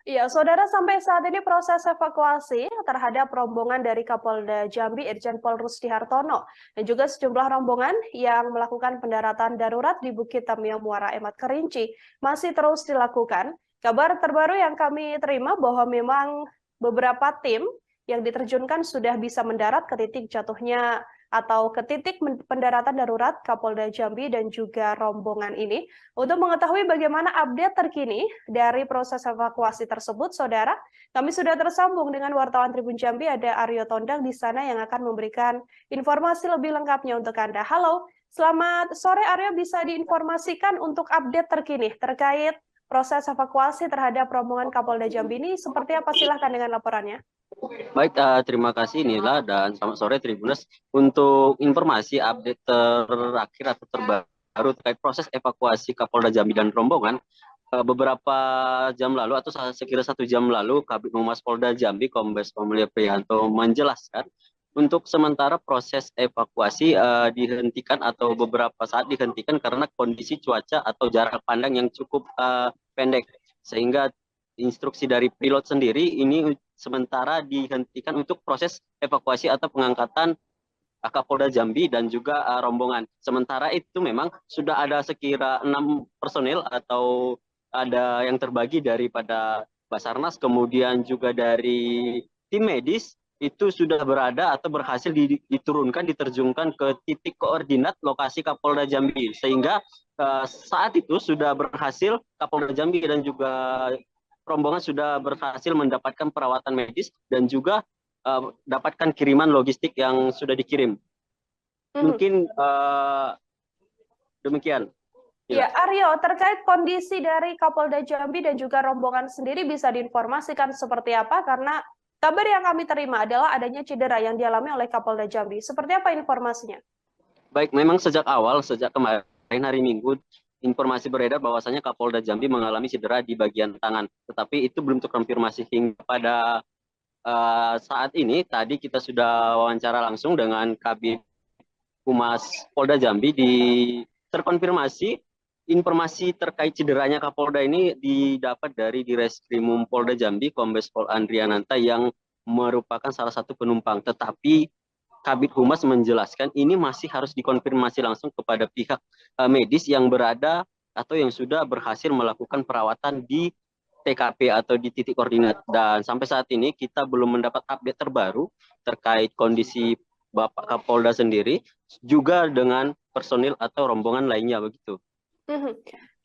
Iya, saudara, sampai saat ini proses evakuasi terhadap rombongan dari Kapolda Jambi Irjen Pol Rusdi Hartono dan juga sejumlah rombongan yang melakukan pendaratan darurat di Bukit Tamiang Muara Emat Kerinci masih terus dilakukan. Kabar terbaru yang kami terima bahwa memang beberapa tim yang diterjunkan sudah bisa mendarat ke titik jatuhnya atau ke titik pendaratan darurat Kapolda Jambi dan juga rombongan ini. Untuk mengetahui bagaimana update terkini dari proses evakuasi tersebut, saudara, kami sudah tersambung dengan wartawan Tribun Jambi, ada Aryo Tondang di sana yang akan memberikan informasi lebih lengkapnya untuk Anda. Halo, selamat sore Aryo, bisa diinformasikan untuk update terkini terkait proses evakuasi terhadap rombongan Kapolda Jambi ini seperti apa? Silahkan dengan laporannya. Baik, terima kasih Nila dan selamat sore Tribuners. Untuk informasi update terakhir atau terbaru terkait proses evakuasi Kapolda Jambi dan rombongan, beberapa jam lalu atau sekira 1 jam lalu, Kabid Humas Polda Jambi Kombes Pol Mulia Prihanto menjelaskan untuk sementara proses evakuasi dihentikan atau beberapa saat dihentikan karena kondisi cuaca atau jarak pandang yang cukup pendek, sehingga instruksi dari pilot sendiri ini sementara dihentikan untuk proses evakuasi atau pengangkatan Kapolda Jambi dan juga rombongan. Sementara itu memang sudah ada sekira 6 personil atau ada yang terbagi daripada Basarnas, kemudian juga dari tim medis itu sudah berada atau berhasil diturunkan, diterjunkan ke titik koordinat lokasi Kapolda Jambi. Sehingga saat itu sudah berhasil Kapolda Jambi dan juga rombongan sudah berhasil mendapatkan perawatan medis dan juga dapatkan kiriman logistik yang sudah dikirim. Mungkin demikian. Ya, Aryo, terkait kondisi dari Kapolda Jambi dan juga rombongan sendiri bisa diinformasikan seperti apa? Karena kabar yang kami terima adalah adanya cedera yang dialami oleh Kapolda Jambi. Seperti apa informasinya? Baik, memang sejak kemarin hari Minggu, informasi beredar bahwasanya Kapolda Jambi mengalami cedera di bagian tangan. Tetapi itu belum terkonfirmasi hingga pada saat ini. Tadi kita sudah wawancara langsung dengan Kabid Humas Polda Jambi, terkonfirmasi informasi terkait cederanya Kapolda ini didapat dari Direskrimum Polda Jambi Kombes Pol Andriananta yang merupakan salah satu penumpang. Tetapi Kabid Humas menjelaskan ini masih harus dikonfirmasi langsung kepada pihak medis yang berada atau yang sudah berhasil melakukan perawatan di TKP atau di titik koordinat. Dan sampai saat ini kita belum mendapat update terbaru terkait kondisi Bapak Kapolda sendiri, juga dengan personil atau rombongan lainnya begitu.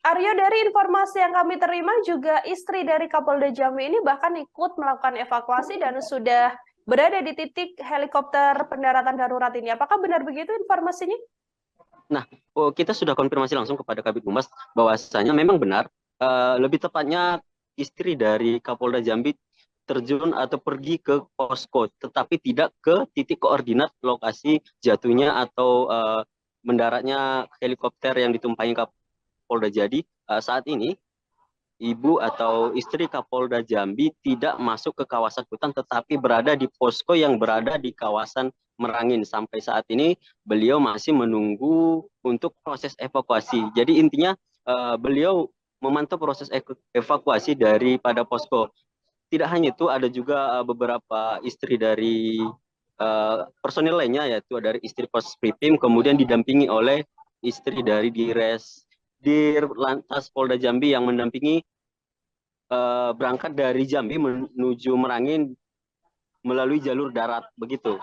Aryo, dari informasi yang kami terima juga istri dari Kapolda Jambi ini bahkan ikut melakukan evakuasi dan sudah berada di titik helikopter pendaratan darurat ini. Apakah benar begitu informasinya? Nah, kita sudah konfirmasi langsung kepada Kabid Humas bahwasanya memang benar, lebih tepatnya istri dari Kapolda Jambi terjun atau pergi ke posko, tetapi tidak ke titik koordinat lokasi jatuhnya atau mendaratnya helikopter yang ditumpangi Kapolda. Jadi saat ini ibu atau istri Kapolda Jambi tidak masuk ke kawasan hutan, tetapi berada di posko yang berada di kawasan Merangin. Sampai saat ini beliau masih menunggu untuk proses evakuasi. Jadi intinya beliau memantau proses evakuasi daripada posko. Tidak hanya itu, ada juga beberapa istri dari personil lainnya, yaitu dari istri Pos Pripim, kemudian didampingi oleh istri dari Lantas Polda Jambi yang mendampingi berangkat dari Jambi menuju Merangin melalui jalur darat begitu.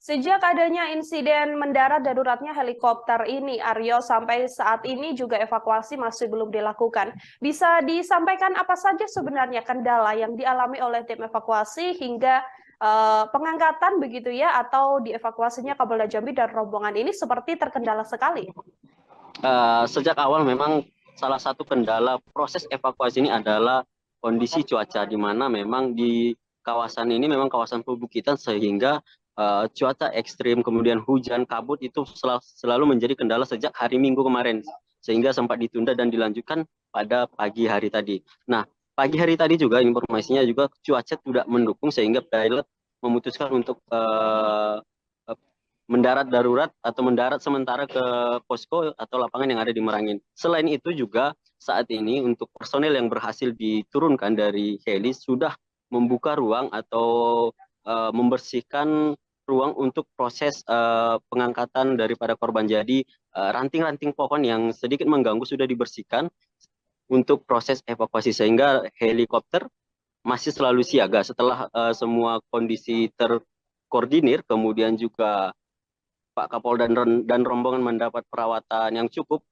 Sejak adanya insiden mendarat daruratnya helikopter ini, Aryo, sampai saat ini juga evakuasi masih belum dilakukan. Bisa disampaikan apa saja sebenarnya kendala yang dialami oleh tim evakuasi hingga pengangkatan begitu ya, atau dievakuasinya Kapolda Jambi dan rombongan ini seperti terkendala sekali? Sejak awal memang salah satu kendala proses evakuasi ini adalah kondisi cuaca, di mana memang di kawasan ini memang kawasan perbukitan sehingga cuaca ekstrim, kemudian hujan, kabut itu selalu menjadi kendala sejak hari Minggu kemarin, sehingga sempat ditunda dan dilanjutkan pada pagi hari tadi. Nah, pagi hari tadi juga informasinya juga cuaca tidak mendukung sehingga pilot memutuskan untuk mendarat darurat atau mendarat sementara ke posko atau lapangan yang ada di Merangin. Selain itu juga saat ini untuk personel yang berhasil diturunkan dari heli sudah membuka ruang atau membersihkan ruang untuk proses pengangkatan daripada korban. Jadi ranting-ranting pohon yang sedikit mengganggu sudah dibersihkan untuk proses evakuasi, sehingga helikopter masih selalu siaga setelah semua kondisi terkoordinir, kemudian juga Pak Kapolda dan rombongan mendapat perawatan yang cukup,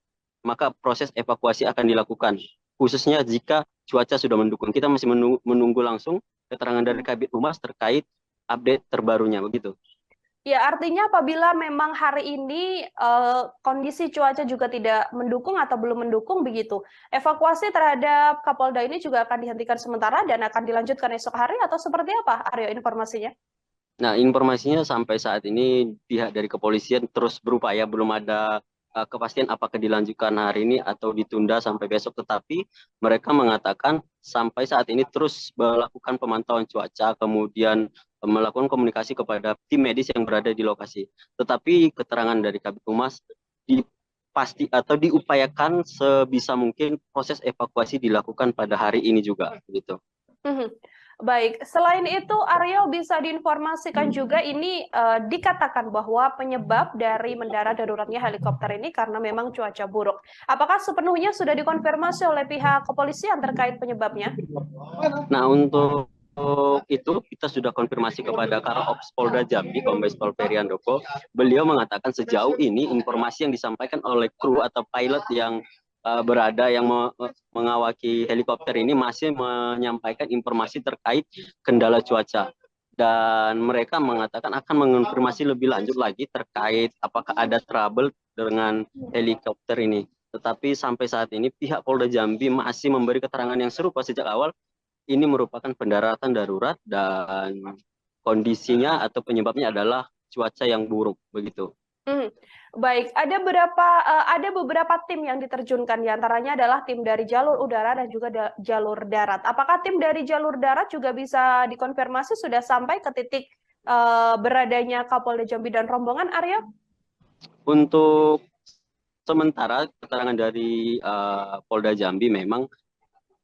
maka proses evakuasi akan dilakukan. Khususnya jika cuaca sudah mendukung. Kita masih menunggu langsung keterangan dari Kabid Humas terkait update terbarunya, begitu. Ya, artinya apabila memang hari ini kondisi cuaca juga tidak mendukung atau belum mendukung begitu, evakuasi terhadap Kapolda ini juga akan dihentikan sementara dan akan dilanjutkan esok hari atau seperti apa, Aryo, informasinya? Nah, informasinya sampai saat ini pihak dari kepolisian terus berupaya, belum ada kepastian apakah dilanjutkan hari ini atau ditunda sampai besok, tetapi mereka mengatakan sampai saat ini terus melakukan pemantauan cuaca, kemudian melakukan komunikasi kepada tim medis yang berada di lokasi. Tetapi keterangan dari Kabid Humas pasti atau diupayakan sebisa mungkin proses evakuasi dilakukan pada hari ini juga, gitu. Baik, selain itu Aryo bisa diinformasikan juga ini dikatakan bahwa penyebab dari mendarat daruratnya helikopter ini karena memang cuaca buruk. Apakah sepenuhnya sudah dikonfirmasi oleh pihak kepolisian terkait penyebabnya? Nah, untuk itu kita sudah konfirmasi kepada Karops Polda Jambi, Kombes Pol Periandoko. Beliau mengatakan sejauh ini informasi yang disampaikan oleh kru atau pilot yang berada yang mengawaki helikopter ini masih menyampaikan informasi terkait kendala cuaca, dan mereka mengatakan akan mengonfirmasi lebih lanjut lagi terkait apakah ada trouble dengan helikopter ini. Tetapi sampai saat ini pihak Polda Jambi masih memberi keterangan yang serupa sejak awal. Ini merupakan pendaratan darurat dan kondisinya atau penyebabnya adalah cuaca yang buruk, begitu. Baik, ada beberapa tim yang diterjunkan, diantaranya adalah tim dari jalur udara dan juga jalur darat. Apakah tim dari jalur darat juga bisa dikonfirmasi sudah sampai ke titik beradanya Kapolda Jambi dan rombongan, Aryo? Untuk sementara keterangan dari Polda Jambi, memang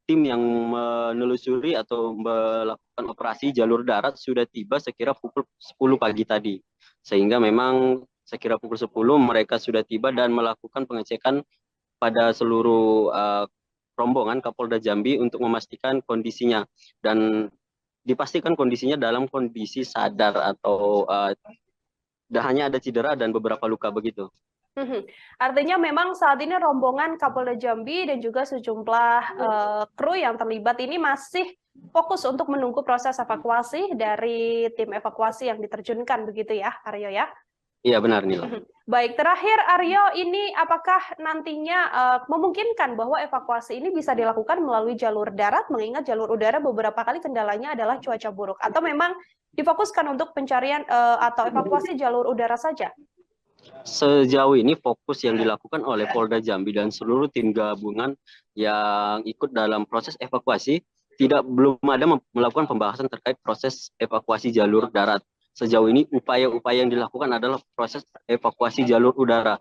tim yang menelusuri atau melakukan operasi jalur darat sudah tiba sekira pukul 10 pagi tadi. Sehingga memang sekira pukul 10 mereka sudah tiba dan melakukan pengecekan pada seluruh rombongan Kapolda Jambi untuk memastikan kondisinya. Dan dipastikan kondisinya dalam kondisi sadar atau hanya ada cedera dan beberapa luka, begitu. Artinya memang saat ini rombongan Kapolda Jambi dan juga sejumlah kru yang terlibat ini masih fokus untuk menunggu proses evakuasi dari tim evakuasi yang diterjunkan, begitu ya, Aryo ya? Iya, benar, Nila. Baik, terakhir Aryo, ini apakah nantinya memungkinkan bahwa evakuasi ini bisa dilakukan melalui jalur darat, mengingat jalur udara beberapa kali kendalanya adalah cuaca buruk, atau memang difokuskan untuk pencarian atau evakuasi jalur udara saja? Sejauh ini fokus yang dilakukan oleh Polda Jambi dan seluruh tim gabungan yang ikut dalam proses evakuasi belum ada melakukan pembahasan terkait proses evakuasi jalur darat. Sejauh ini upaya-upaya yang dilakukan adalah proses evakuasi jalur udara.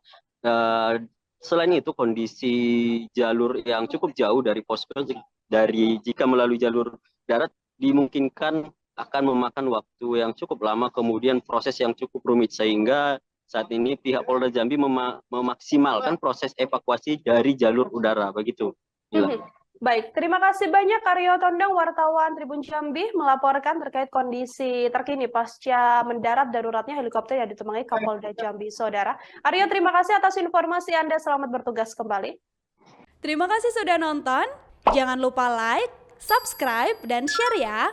Selain itu kondisi jalur yang cukup jauh dari posko, jika melalui jalur darat dimungkinkan akan memakan waktu yang cukup lama, kemudian proses yang cukup rumit, sehingga saat ini pihak Polda Jambi memaksimalkan proses evakuasi dari jalur udara, begitu. Baik, terima kasih banyak Aryo Tondong, wartawan Tribun Jambi, melaporkan terkait kondisi terkini pasca mendarat daruratnya helikopter yang ditumpangi Kapolda Jambi, saudara. Aryo, terima kasih atas informasi Anda, selamat bertugas kembali. Terima kasih sudah nonton, jangan lupa like, subscribe, dan share ya.